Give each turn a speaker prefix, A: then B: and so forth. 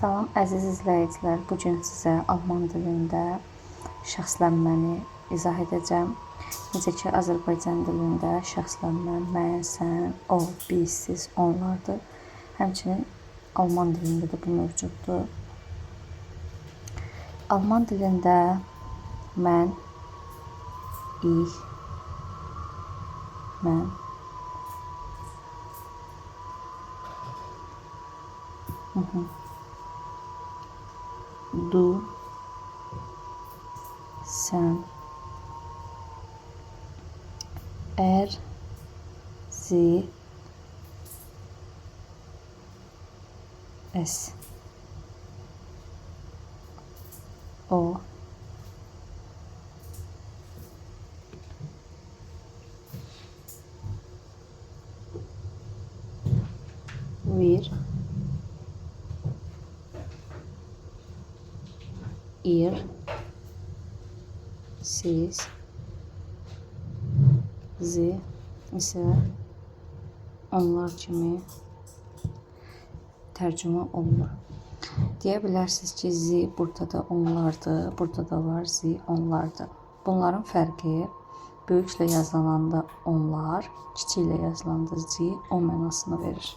A: Salam əziz izləyicilər. Bu gün sizə alman dilində şəxslənməni izah edəcəm. Necə ki, Azərbaycan dilində şəxslənmə mən, sən, o, biz, siz, onlardır. Həmçinin alman dilində də bu mövcuddur. Alman dilində mən, ich, mən, du, sen, er, sie, es, o, wir, ihr, siz, sie isə onlar kimi tərcümə olunur. Deyə bilərsiniz ki, zi burada da onlardır, burada da var zi onlardır. Bunların fərqi böyüklə yazılanda onlar, kiçiklə yazılanda zi o mənasını verir.